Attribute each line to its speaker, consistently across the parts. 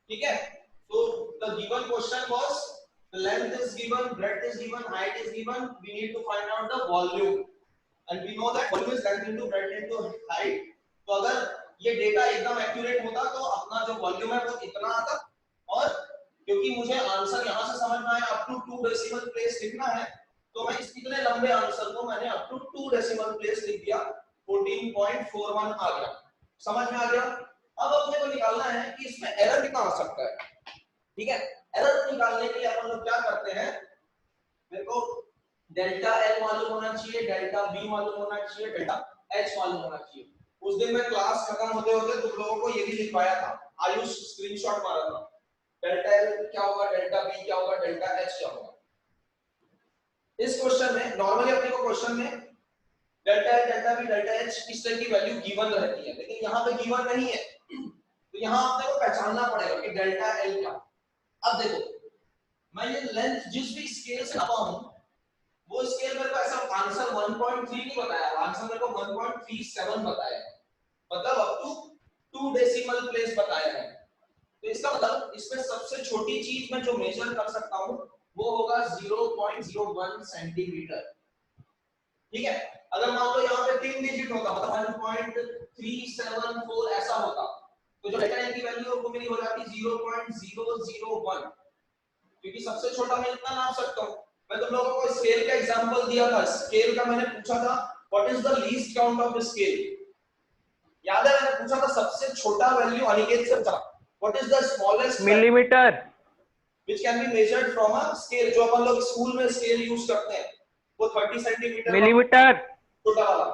Speaker 1: ठीक है, so the given question was the length is given, breadth is given, height is given, we need to find out the volume and we know that volume is length into breadth into height. तो अगर ये data एकदम accurate होता तो अपना जो volume है वो इतना आता, और क्योंकि मुझे आंसर यहां से समझ में आया अप टू 2 डेसिमल प्लेस लिखना है, तो मैं इस इतने लंबे आंसर को मैंने अप टू 2 डेसिमल प्लेस लिख दिया, 14.41 आ गया, समझ में आ गया। अब अपने को निकालना है कि इसमें एरर कितना आ सकता है। ठीक है, एरर निकालने के लिए अपन लोग क्या करते हैं, मेरे को डेल्टा एल मालूम होना चाहिए, डेल्टा बी मालूम होना चाहिए, डेल्टा एच मालूम होना चाहिए। उस दिन में क्लास खत्म होते होते तुम लोगों को ये भी लिखवाया था, आयुष स्क्रीनशॉट मारा था, डेल्टा एल क्या होगा, डेल्टा बी क्या होगा, डेल्टा एच क्या होगा। इस क्वेश्चन में नॉर्मली अपने को क्वेश्चन में delta L, delta B, delta H इस तरह की वैल्यू गिवन रहती है, लेकिन यहाँ पे गिवन नहीं है, तो यहाँ आपने को पहचानना पड़ेगा कि डेल्टा एल क्या। अब देखो मैं ये लेंथ जिस भी स्केल से नापा हूं वो स्केल मेरे को ऐसा आंसर 1.3 नहीं बताया, आंसर मेरे को 1.37 बताया, मतलब अप टू 2 डेसिमल प्लेस बताया है। तो इसका मतलब इसमें सबसे छोटी चीज मैं जो मेजर कर सकता हूं वो होगा 0.01 सेंटीमीटर। ठीक है, अगर मान लो यहाँ पे 3 डिजिट होता, मतलब 1.374 ऐसा होता, तो जो डेल्टा एल की वैल्यू है वो मेरी हो जाती 0.001, क्योंकि सबसे छोटा मैं इतना नाप सकता हूं। मैं तुम लोगों को स्केल का एग्जांपल दिया था, स्केल का मैंने पूछा था what is the least count of the scale, याद है मैंने पूछा था सबसे छोटा वैल्यू अनिकेत से पूछा, what is the smallest
Speaker 2: millimetre
Speaker 1: which can be measured from a scale, जो अपन लोग स्कूल में स्केल यूज करते हैं वो 30 सेंटीमीटर
Speaker 2: मिलीमीटर
Speaker 1: छोटा वाला,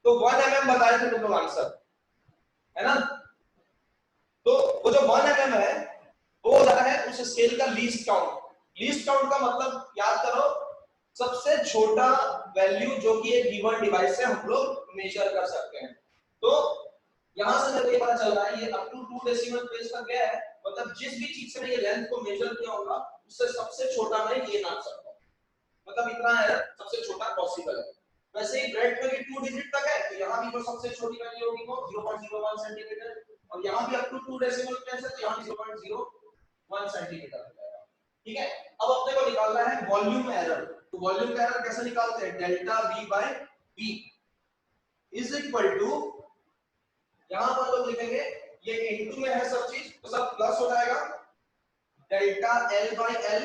Speaker 1: तो 1 mm बताए थे तुम लोग आंसर, है ना। तो वो जो 1 mm है वो होता है उस स्केल का लीस्ट काउंट। लीस्ट काउंट का मतलब याद करो सबसे छोटा वैल्यू जो कि एक गिवन डिवाइस से हम लोग मेजर कर सकते हैं। तो यहां से मेरे को ये पता चल रहा है ये अप टू 2 डेसिमल प्लेस तक गया है, मतलब जिस भी चीज से मैं ये लेंथ को मेजर किया होगा उससे सबसे छोटा मैं ये नाप सकता हूं, मतलब इतना है सबसे छोटा पॉसिबल है। वैसे ही ब्रेड में भी 2 डिजिट तक है, तो यहां भी जो सबसे छोटी वैल्यू होगी वो 0.01 सेंटीमीटर, और यहां भी अप टू 2 डेसिमल प्लेस है तो यहां भी 0.01 सेंटीमीटर हो जाएगा। ठीक है, अब अपने को निकालना है वॉल्यूम एरर। तो वॉल्यूम का एरर कैसे निकालते हैं, delta v by b is equal to, यहां पर लोग लिखेंगे ये इनटू में है सब चीज तो सब प्लस हो जाएगा, डेल्टा l बाय l,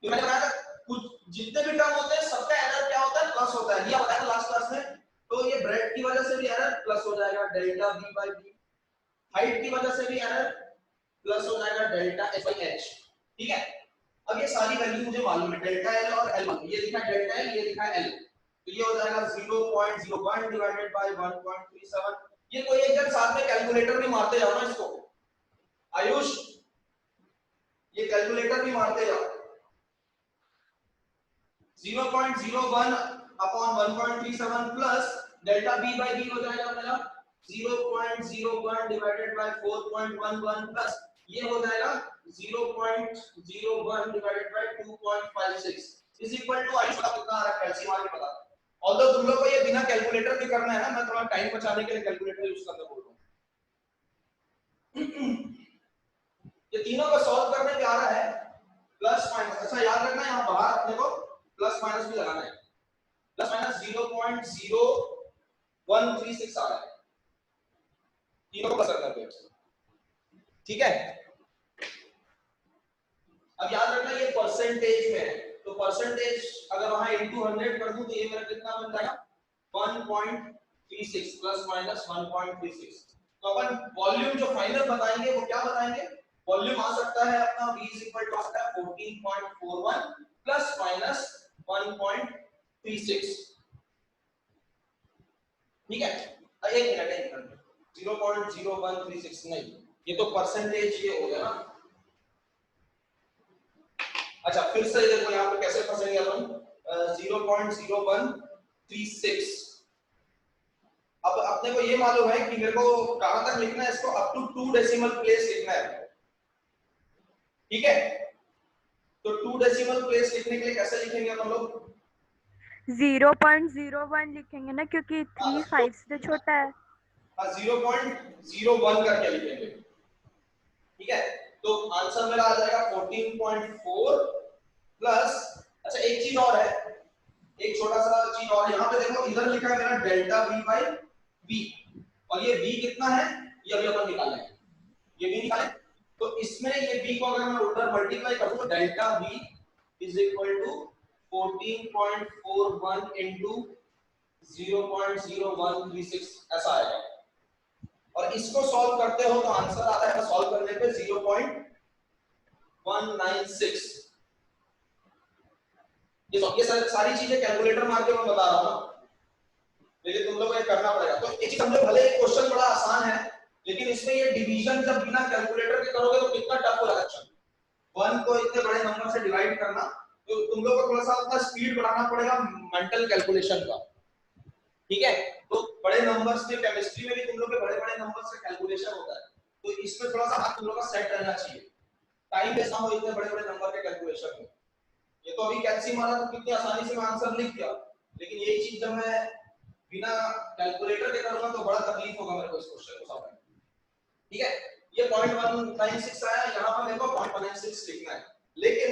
Speaker 1: तो मैंने बताया कुछ जितने भी टर्म होते हैं सबका एरर क्या होता है, प्लस होता है, ये बताया लास्ट क्लास में। तो ये ब्रेड की वजह से भी एरर प्लस हो जाएगा delta v by b, height की वजह से भी एरर प्लस हो जाएगा डेल्टा h बाय h। ठीक है, अब ये सारी वैल्यू मुझे मालूम है, डेल्टा l और l, ये लिखा है डेल्टा l, ये लिखा है l, तो ये हो जाएगा 0.01 डिवाइडेड बाय 1.37। ये कोई एक जन साथ में कैलकुलेटर भी मारते जाओ ना इसको, आयुष ये कैलकुलेटर भी मारते जाओ, 0.01 upon 1.37 plus delta b by b हो जाएगा मेरा 0.01 डिवाइडेड बाय 4.11 प्लस ये हो जाएगा 0.01 divided by 2.56 is equal to, Ayush पता कितना आ रहा है, कैलसी मार के पता। ऑल्दो तुम लोग को ये बिना कैलकुलेटर भी करना है ना, मैं थोड़ा टाइम बचाने के लिए कैलकुलेटर यूज करना बोल रहा हूं। ये तीनों को सॉल्व करने पे आ रहा है प्लस माइनस, अच्छा याद रखना यहां बाहर अपने को प्लस माइनस भी लगाना है, प्लस माइनस 0.0136 आ रहा है, तीनों को प्लस करना है। ठीक है, अब याद रखना ये परसेंटेज में है, तो परसेंटेज अगर वहां इनटू 100 कर दूं तो ये मेरा कितना बन जाएगा 1.36 प्लस माइनस 1.36। तो अपन वॉल्यूम जो फाइनल बताएंगे वो क्या बताएंगे, वॉल्यूम आ सकता है अपना v इज इक्वल टू आ सकता है 14.41 प्लस माइनस 1.36। ठीक है, एक मिनट 0.0136 नहीं, ये तो परसेंटेज ये हो गया ना। अच्छा फिर से देखो यहाँ पे कैसे फंसेंगे अपन, 0.0136। अब अपने को ये मालूम है कि मेरे को कहां तक लिखना है इसको, अप टू 2 डेसिमल प्लेस लिखना है। ठीक है, तो 2 डेसिमल प्लेस लिखने के लिए कैसे लिखेंगे अपन लोग,
Speaker 3: 0.01 लिखेंगे ना, क्योंकि 3 5 से छोटा है।
Speaker 1: 0.01 करके लिखेंगे। तो आंसर मेरा आ जाएगा 14.4 प्लस, अच्छा एक चीज और है, एक छोटा सा चीज और, यहाँ पे देखो इधर लिखा है मेरा डेल्टा V बाई V, और ये V कितना है ये अभी अपन निकालेंगे, ये V निकालें। तो इसमें ये V को अगर मैं उधर मल्टीप्लाई करूं तो delta V is equal to 14.41 into 0.0136 ऐसा आएगा, और इसको सॉल्व करते हो तो आंसर आता है सॉल्व करने पे 0.196। ये सारी चीजें कैलकुलेटर मार के मैं बता रहा हूं, लेकिन तुम लोगों को ये करना पड़ेगा। तो एक चीज समझो, भले ये क्वेश्चन बड़ा आसान है, लेकिन इसमें ये डिवीजन जब बिना कैलकुलेटर के करोगे तो कितना टफ हो जाएगा। 1 को इतने बड़े नंबर से डिवाइड करना, तो तुम लोगों को थोड़ा सा अपना स्पीड बढ़ाना पड़ेगा मेंटल कैलकुलेशन का, ठीक है। तो बड़े नंबर्स में केमिस्ट्री में भी तुम लोग के बड़े बड़े नंबर्स का कैलकुलेशन होता है, तो इसमें थोड़ा सा हाथ तुम लोग का सेट रहना चाहिए, टाइम वेस्ट ना हो इतने बड़े बड़े नंबर के कैलकुलेशन में। ये तो अभी कैलसी मारा तो कितनी आसानी से मैं आंसर लिख दिया, लेकिन यही चीज जब मैं बिना कैलकुलेटर के करूंगा तो बड़ा तकलीफ होगा मेरे को इस क्वेश्चन को सॉल्व करने में, ठीक है। ये 0.196 आया, यहाँ पर देखो 0.196 लिखना है, लेकिन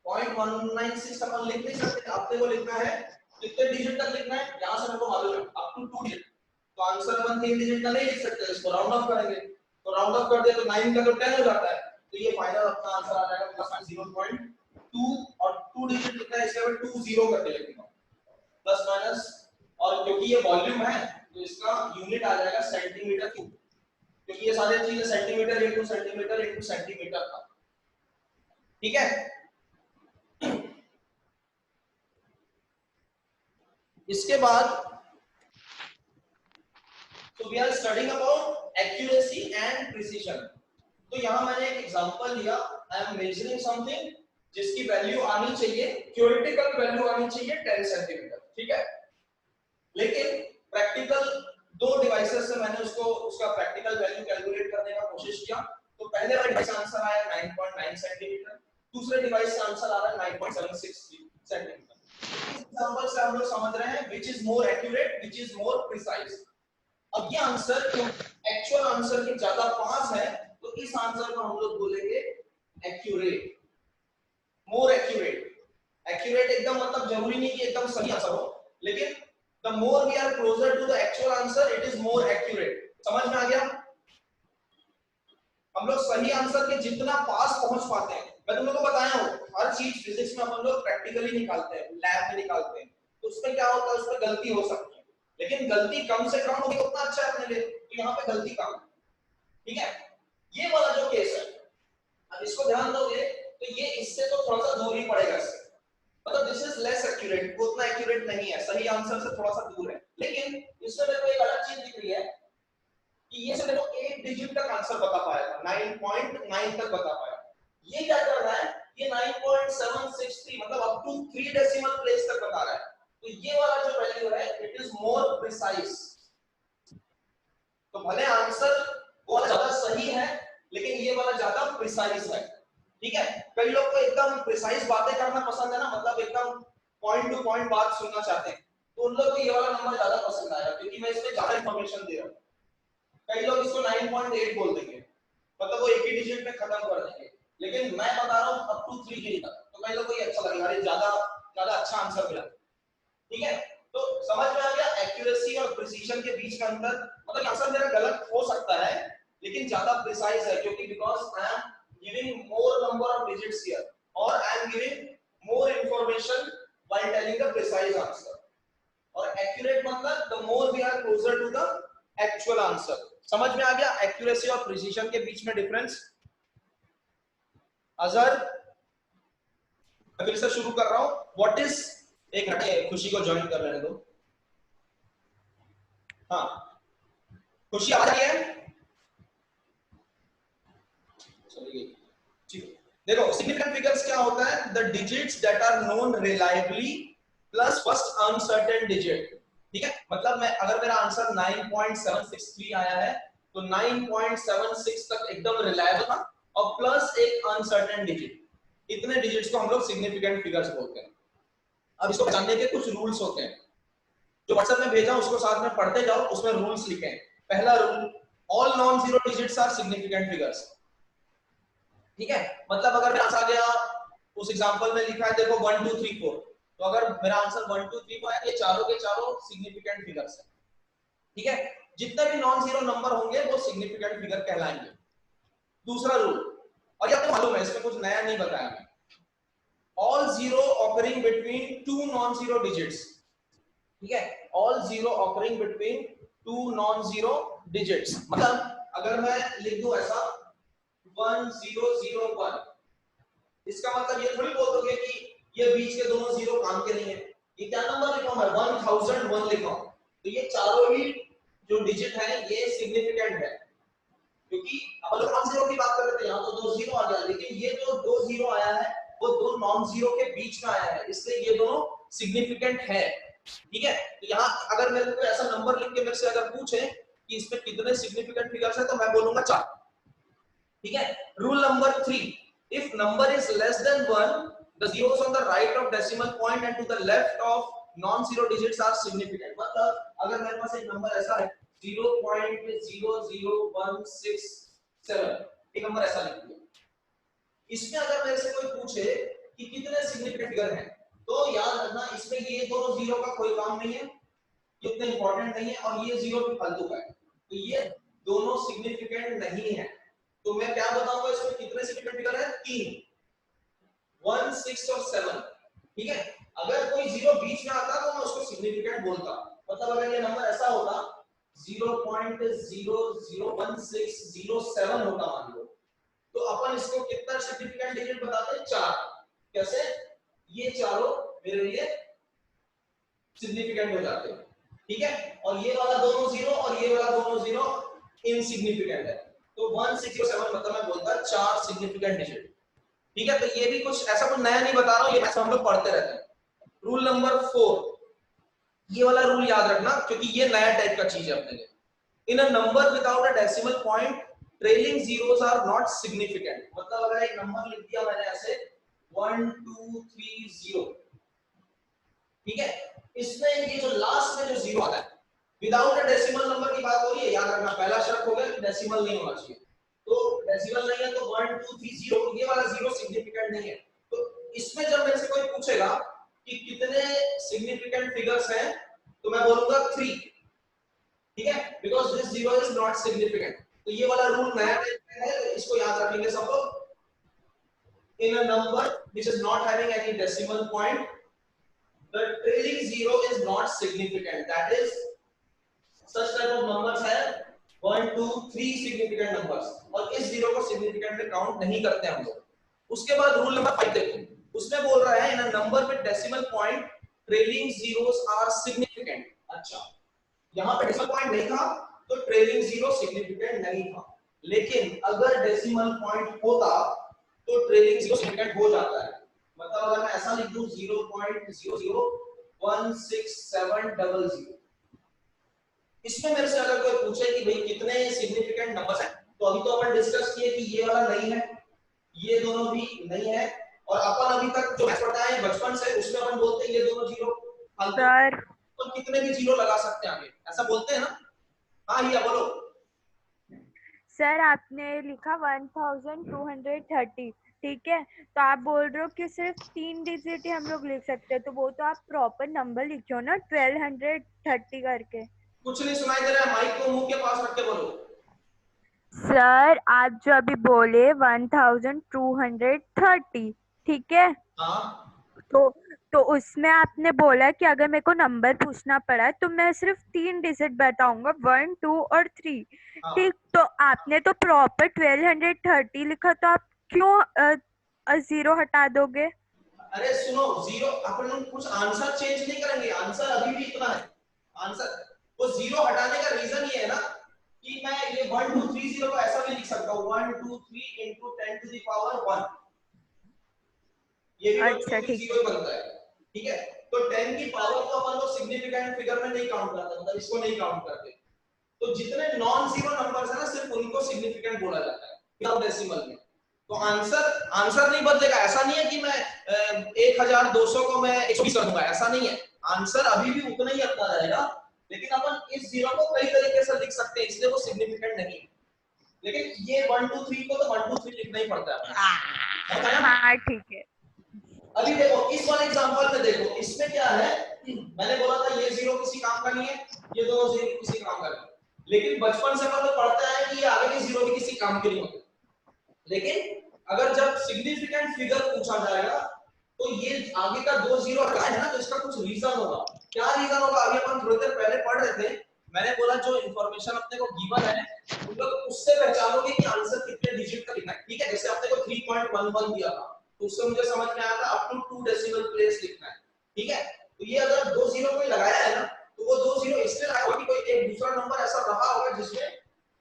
Speaker 1: 0.196 अपन लिख नहीं सकते, आपको लिखना है कितने डिजिट तक लिखना है, यहां से मेरे को मालूम है अप टू 2 डिजिट, तो आंसर अपन 3 डिजिट का नहीं लिख सकते, इसको राउंड ऑफ करेंगे, तो राउंड ऑफ कर दिया तो 9 का तो 10 हो जाता है, तो ये फाइनल अपना आंसर आ जाएगा प्लस 0.2, और 2 डिजिट लिखना है, इसके बाद 20 करके लिखूंगा प्लस माइनस, और क्योंकि ये वॉल्यूम है तो इसका यूनिट आ जाएगा सेंटीमीटर क्यूब, क्योंकि ये सारी चीजें centimetre into centimetre into centimetre था, ठीक है। इसके बाद तो we are studying about accuracy and precision. तो यहां मैंने एक एग्जांपल लिया, आई एम मेजरिंग समथिंग जिसकी वैल्यू आनी चाहिए, थ्योरेटिकल वैल्यू आनी चाहिए 10 सेंटीमीटर, ठीक है, लेकिन प्रैक्टिकल 2 डिवाइसेस से मैंने उसका प्रैक्टिकल वैल्यू कैलकुलेट करने का कोशिश किया। तो पहले वाले डिवाइस का आंसर आया 9.9 सेंटीमीटर, दूसरे डिवाइस का आंसर आ रहा है 9.76 सेंटीमीटर। इस एग्जांपल से हम लोग समझ रहे हैं which is more accurate, which is more precise। अब ये आंसर एक्चुअल आंसर के ज्यादा पास है, तो इस आंसर को हम लोग बोलेंगे एक्यूरेट, मोर एक्यूरेट। एक्यूरेट एकदम मतलब जरूरी नहीं कि एकदम सही आंसर हो, लेकिन the more we are closer to the actual answer it is more accurate। समझ में आ गया? हम लोग सही आंसर के जितना पास पहुंच पाते हैं, मैं तुम लोगों को बताया हूं, हर चीज फिजिक्स में अपन लोग प्रैक्टिकली निकालते हैं, लैब में निकालते हैं, तो उसमें क्या होता है, उसमें गलती हो सकती है, लेकिन गलती कम से कम होगी उतना अच्छा है अपने लिए, तो यहाँ पे गलती कम है, ठीक है। ये वाला जो केस है, अब इसको ध्यान दोगे तो ये इससे तो थोड़ा सा दूर ही पड़ेगा, इससे मतलब दिस इज लेस एक्यूरेट, उतना एक्यूरेट नहीं है, सही आंसर से थोड़ा सा दूर है, लेकिन इसमें मेरे को एक अलग चीज दिख रही है कि ये से देखो 8 डिजिट तक आंसर बता पाया, 9.9 तक बता पाया। ये क्या कर रहा है, ये 9.763 मतलब अप टू 3 डेसिमल प्लेस तक बता रहा है, तो ये वाला जो वैल्यू है इट इज मोर प्रिसाइज। तो भले आंसर वो ज्यादा सही है, लेकिन ये वाला ज्यादा प्रिसाइज है, ठीक है। कई लोग को एकदम प्रिसाइज बातें करना पसंद है ना, मतलब एकदम पॉइंट टू पॉइंट बात सुनना चाहते हैं, तो उन लोगों को ये वाला नंबर ज्यादा पसंद आएगा, क्योंकि मैं इसमें ज्यादा इंफॉर्मेशन दे रहा हूं। कई लोग इसको 9.8 बोल देंगे, मतलब वो एक ही डिजिट में खत्म कर देंगे, लेकिन मैं बता रहा हूं अप टू 3 डिजिट तक, तो कई लोगों को ये अच्छा लगेगा, अरे ज्यादा ज्यादा अच्छा आंसर मिला, ठीक है। तो समझ में आ गया एक्यूरेसी और प्रिसीजन के बीच का अंतर, मतलब आंसर मेरा गलत हो सकता है लेकिन ज्यादा प्रिसाइज है, क्योंकि because I am giving more number of digits here, or I am giving more information while telling the precise answer। और accurate मतलब the more we are closer to the actual answer। समझ में आ गया accuracy और precision के बीच में difference? Azhar, मैं फिर से शुरू कर रहा हूं, व्हाट इज, एक मिनट खुशी को ज्वाइन कर लेने दो। हाँ खुशी आ रही है? चलिए देखो सिग्निफिकेंट फिगर्स क्या होता है, the digits that are known reliably plus first uncertain digit, ठीक है। मतलब मैं अगर मेरा आंसर 9.763 आया है तो 9.76 तक एकदम रिलायबल था और प्लस एक अनसर्टेन डिजिट, इतने डिजिट्स को हम लोग सिग्निफिकेंट फिगर्स बोलते हैं। अब इसको जानने के कुछ रूल्स होते हैं, जो व्हाट्सएप में भेजा उसको साथ में पढ़ते जाओ, उसमें रूल्स लिखे हैं। पहला rule, all non zero digits are significant figures. ठीक है, मतलब अगर मेरा आंसर आ गया, उस एग्जांपल में लिखा है देखो 1 2 3 4, तो अगर मेरा आंसर 1 2 3 4 है, ये चारों के चारों सिग्निफिकेंट फिगर्स हैं। ठीक है, जितने भी नॉन जीरो नंबर होंगे वो सिग्निफिकेंट फिगर कहलाएंगे। दूसरा रूल, और ये आपको मालूम है, इसमें कुछ नया नहीं बताया मैं, all zero occurring between two non zero digits. ठीक है, all zero occurring between two non zero digits, मतलब अगर मैं लिख दूं ऐसा 1001, इसका मतलब ये थोड़ी बोल दोगे कि ये बीच के दोनों जीरो काम के नहीं है। ये क्या नंबर लिखा हूं मैं, 1001 लिखा हूं, तो ये चारों ही जो डिजिट है ये सिग्निफिकेंट है, क्योंकि अब अगर नॉन जीरो की बात करते हैं, यहाँ तो दो जीरो आ गया, लेकिन ये जो दो जीरो आया है वो दो नॉन जीरो के बीच में आया है, इसलिए ये दोनों सिग्निफिकेंट है। ठीक है, तो यहाँ अगर मेरे को ऐसा नंबर लिख के मेरे से अगर पूछे कि इसमें कितने सिग्निफिकेंट फिगर्स है, तो मैं बोलूंगा 4। ठीक है, rule number 3, if number is less than 1, the zeros on the right of decimal point and to the left of non zero digits are significant। मतलब अगर मेरे पास एक नंबर ऐसा है 0.00167, एक नंबर ऐसा लिख दिया, इसमें अगर मेरे से कोई पूछे कि कितने सिग्निफिकेंट फिगर हैं, तो याद रखना इसमें ये दोनों जीरो का कोई काम नहीं है, ये उतना इंपॉर्टेंट नहीं है, और ये जीरो भी फालतू का है, तो ये दोनों सिग्निफिकेंट नहीं है। तो मैं क्या बताऊंगा इसमें कितने सिग्निफिकेंट फिगर है, 3, 1 6 और 7। ठीक है, अगर कोई जीरो बीच में आता तो मैं उसको सिग्निफिकेंट बोलता, मतलब अगर ये नंबर ऐसा होता 0.001607 होता मान लो, तो अपन इसको कितना सिग्निफिकेंट डिजिट बताते हैं, 4। कैसे, ये चारों मेरे लिए सिग्निफिकेंट हो जाते हैं। ठीक है, और ये वाला दोनों जीरो और ये वाला दोनों जीरो इनसिग्निफिकेंट है, तो 1607 मतलब मैं बोलता 4 सिग्निफिकेंट डिजिट। ठीक है, तो ये भी कुछ ऐसा कुछ नया नहीं बता रहा हूं, ये हम लोग पढ़ते रहते हैं। रूल नंबर 4, ये वाला रूल याद रखना क्योंकि ये नया टाइप का चीज है अपने लिए। In a number without a decimal point trailing zeros are not significant, मतलब अगर एक नंबर लिख दिया मैंने ऐसे 1 2 3 0, ठीक है, इसमें ये जो लास्ट में जो जीरो आता है विदाउट अ डेसिमल नंबर की बात हो रही है, याद रखना पहला शर्त हो गया कि डेसिमल नहीं होना चाहिए, तो डेसिमल नहीं है तो 1 2 3 0, ये वाला जीरो सिग्निफिकेंट नहीं है। तो इसमें जब मेरे से कोई पूछेगा कि कितने सिग्निफिकेंट फिगर्स हैं, तो मैं बोलूंगा 3। ठीक है, because this zero is not significant. तो ये वाला रूल नया है, इसको याद रखेंगे सब लोग। In a number which is not having any decimal point, the trailing zero is not significant, that is such type of numbers है 1 2 3 significant numbers, और इस जीरो को सिग्निफिकेंट में काउंट नहीं करते हम लोग। उसके बाद रूल नंबर 5 देखो, उसमें बोल रहा है in a number with decimal point trailing zeros are significant. अच्छा, यहां पे डेसिमल पॉइंट नहीं था तो ट्रेलिंग जीरो सिग्निफिकेंट नहीं था, लेकिन अगर डेसिमल पॉइंट होता तो ट्रेलिंग जीरो सिग्निफिकेंट हो जाता है। मतलब अगर मैं ऐसा लिख दूं 0.001670, इसमें मेरे से अगर कोई पूछे कि भाई कितने सिग्निफिकेंट नंबर्स हैं, तो अभी तो अपन डिस्कस किए कि ये वाला नहीं है, ये दोनों भी नहीं है, और अपन अभी तक जो मैथ्स पढ़ा है बचपन से उसमें अपन बोलते हैं ये दोनों जीरो फालतू,
Speaker 3: सर
Speaker 1: तो कितने भी जीरो लगा सकते हैं आगे, ऐसा बोलते हैं ना। हाँ हिया बोलो।
Speaker 3: सर आपने लिखा 1230, ठीक है, तो आप बोल रहे हो कि सिर्फ 3 डिजिट ही हम लोग लिख सकते हैं, तो वो तो आप प्रॉपर नंबर लिखो ना 1230 करके।
Speaker 1: कुछ नहीं सुनाई दे रहा है, माइक को मुंह के पास रख के बोलो।
Speaker 3: सर आप जो अभी बोले 1230, ठीक है,
Speaker 1: हाँ
Speaker 3: तो उसमें आपने बोला कि अगर मेरे को नंबर पूछना पड़ा तो मैं सिर्फ 3 डिजिट बताऊंगा, 1 2 और 3।
Speaker 1: हाँ,
Speaker 3: ठीक, तो आपने तो प्रॉपर 1230 लिखा, तो आप क्यों जीरो हटा दोगे?
Speaker 1: अरे सुनो, जीरो अपन लोग कुछ आंसर चेंज नहीं करेंगे, आंसर अभी भी इतना है। आंसर वो जीरो हटाने का रीजन ये है ना कि मैं ये 1 2 3 0 को ऐसा भी लिख सकता हूँ 1 2 3 into 10 to the power 1, ये भी 1 2
Speaker 3: अच्छा
Speaker 1: 3
Speaker 3: ठीक
Speaker 1: 0 ही बनता है। ठीक है, तो 10 की पावर को अपन लोग सिग्निफिकेंट फिगर में नहीं काउंट करते, मतलब इसको नहीं काउंट करते। तो जितने नॉन जीरो नंबर्स है ना सिर्फ उनको सिग्निफिकेंट बोला जाता है विदाउट डेसिमल में। तो आंसर नहीं बदलेगा, ऐसा नहीं है कि मैं 1200 को मैं 120 कर दूंगा, ऐसा नहीं है, आंसर अभी भी उतना ही अपना रहेगा, लेकिन अपन इस जीरो को कई तरीके से लिख सकते हैं, इसलिए वो सिग्निफिकेंट नहीं है। लेकिन ये 1 2 3 को तो 1 2 3 लिखना ही पड़ता है।
Speaker 3: हाँ ठीक है।
Speaker 1: अभी देखो इस वाले एग्जांपल में देखो, इसमें क्या है, मैंने बोला था ये जीरो किसी काम का नहीं है, ये दोनों जीरो किसी काम का नहीं, लेकिन बचपन से हम लोग पढ़ते हैं कि ये आगे के जीरो भी किसी काम के नहीं होते। लेकिन अगर जब सिग्निफिकेंट फिगर पूछा जाएगा तो ये आगे का दो जीरो हटाए है ना, तो इसका कुछ रीजन होगा। क्या रीजन होगा अभी अपन थोड़ी देर पहले पढ़ रहे थे। मैंने बोला जो इंफॉर्मेशन अपने को गिवन है तुम लोग उससे पहचानोगे कि आंसर कितने डिजिट का लिखना है। ठीक है, जैसे अपने को 3.11 दिया था तो उससे मुझे समझ में आया था अप टू 2 डेसिमल प्लेस लिखना है। ठीक है, तो ये अगर दो जीरो कोई लगाया है ना तो वो दो जीरो इसलिए लगाया होगा कि कोई एक दूसरा नंबर ऐसा रहा होगा जिसमें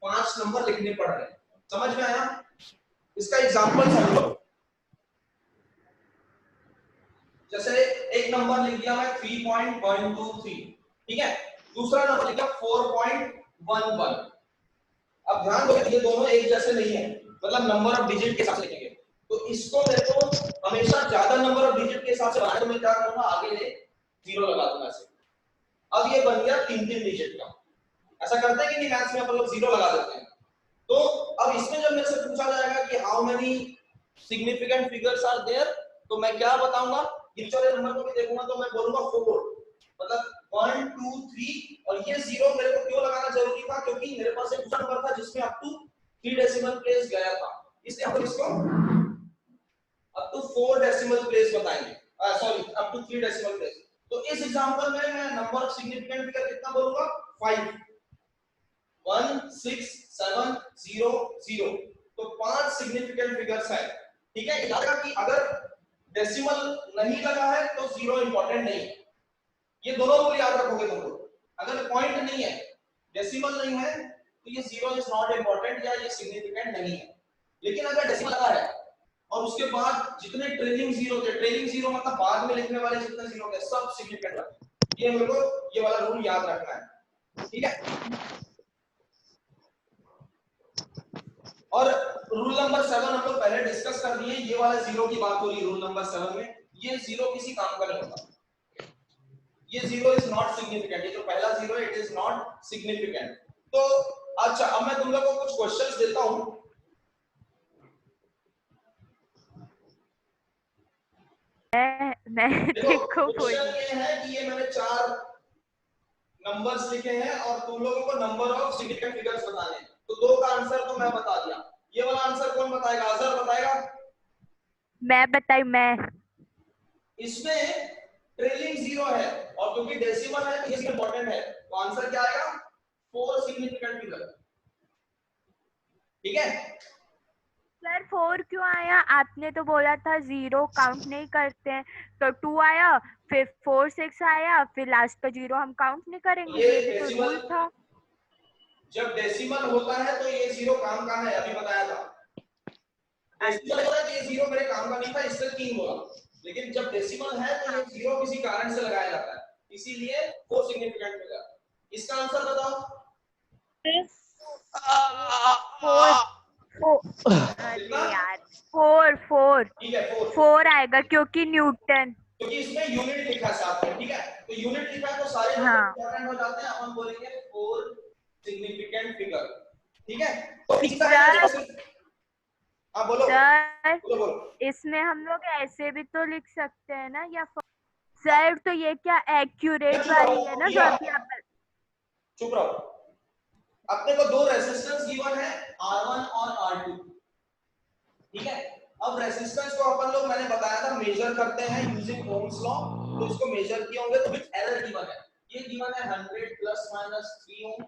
Speaker 1: 5 नंबर लिखने पड़ रहे हैं। समझ में आया? इसका एग्जांपल समझो। जैसे एक नंबर लिख दिया मैं 3.123, ठीक है, दूसरा नंबर लिखा 4.11। अब ध्यान दो ये दोनों एक जैसे नहीं है, मतलब नंबर ऑफ डिजिट के साथ लिखेंगे। तो इसको मेरे को हमेशा ज्यादा नंबर ऑफ डिजिट के हिसाब से बनाना, तो मैं क्या करूंगा आगे ले जीरो लगा दूंगा ऐसे। अब ये बन गया 3-3 डिजिट का। ऐसा करते हैं कि नहीं मैथ्स में अपन लोग जीरो लगा देते हैं। तो अब इसमें जब मेरे से पूछा जाएगा कि how many significant figures are there, तो मैं क्या बताऊंगा, इस वाले नंबर को भी देखूंगा तो मैं बोलूंगा 4, मतलब 1 2 3, और ये जीरो मेरे को क्यों लगाना जरूरी था, क्योंकि मेरे पास एक दूसरा नंबर था जिसमें अप टू 3 डेसिमल प्लेस गया था, इसलिए हम इसको अप टू 4 डेसिमल प्लेस बताएंगे, sorry up to 3 decimal place. तो इस एग्जांपल में मैं नंबर ऑफ सिग्निफिकेंट फिगर कितना बोलूंगा, 5, 1 6 7 0 0। तो 5 सिग्निफिकेंट फिगर्स है। ठीक है, याद रखना कि अगर डेसिमल नहीं लगा है तो जीरो इंपॉर्टेंट नहीं है। ये दोनों रूल याद रखोगे तुम लोग। अगर पॉइंट नहीं है, डेसिमल नहीं है, तो ये जीरो इज नॉट इंपॉर्टेंट या ये सिग्निफिकेंट नहीं है। लेकिन अगर डेसिमल लगा है और उसके बाद जितने ट्रेलिंग जीरो थे, ट्रेलिंग जीरो मतलब बाद में लिखने वाले जितने जीरो थे सब सिग्निफिकेंट लगे। ये मेरे को ये वाला रूल याद रखना है। ठीक है, और रूल नंबर 7 हम लोग पहले डिस्कस कर दिए। ये वाला जीरो की बात हो रही है रूल नंबर 7 में। ये जीरो किसी काम का नहीं होता, ये जीरो इज नॉट सिग्निफिकेंट। ये जो पहला जीरो है इट इज नॉट सिग्निफिकेंट। तो अच्छा, अब मैं तुम लोगों को कुछ क्वेश्चंस देता हूं। देखो क्वेश्चन ये है कि ये मैंने 4 नंबर्स लिखे हैं और तुम लोगों को नंबर ऑफ सिग्निफिकेंट फिगर्स बताने हैं। तो दो का आंसर तो मैं बता दिया, ये वाला आंसर कौन बताएगा? अजहर बताएगा?
Speaker 3: मैं बताई मैं।
Speaker 1: इसमें ट्रेलिंग जीरो है और क्योंकि डेसिमल है तो ये इंपॉर्टेंट है, तो आंसर क्या आएगा? 4 सिग्निफिकेंट फिगर। ठीक है
Speaker 3: सर 4 क्यों आया? आपने तो बोला था जीरो काउंट नहीं करते हैं, तो 2 आया, फिर 4 6 आया, फिर लास्ट का जीरो हम काउंट नहीं करेंगे। ये भी तो रूल था।
Speaker 1: जब डेसिमल होता है तो ये जीरो काम का है, अभी बताया था। डेसिमल होता है तो ये जीरो मेरे काम का नहीं था, इससे 3 बोला। लेकिन जब डेसिमल है तो ये जीरो किसी कारण से लगाया जाता है, इसीलिए 4 सिग्निफिकेंट फिगर। इसका आंसर बताओ।
Speaker 3: 4
Speaker 1: ठीक है
Speaker 3: 4 आएगा क्योंकि न्यूटन,
Speaker 1: क्योंकि इसमें यूनिट लिखा है साथ में। ठीक है, तो यूनिट लिखा है तो सारे नंबर इंपॉर्टेंट हो जाते हैं। अपन बोलेंगे 4 सिग्निफिकेंट फिगर। ठीक है, तो इसका बोलो
Speaker 3: सर
Speaker 1: बोलो बोलो।
Speaker 3: इसमें हम लोग ऐसे भी तो लिख सकते हैं ना, या सर तो ये क्या एक्यूरेट वाली है ना जो अभी आप।
Speaker 1: चुप रहो। अपने को दो रेजिस्टेंस गिवन है R1 और R2। ठीक है, अब रेजिस्टेंस को अपन लोग मैंने बताया था मेजर करते हैं यूजिंग ओम्स लॉ। तो इसको मेजर किए होंगे तो विद एरर गिवन है। ये गिवन है 100 ± 3 ओम,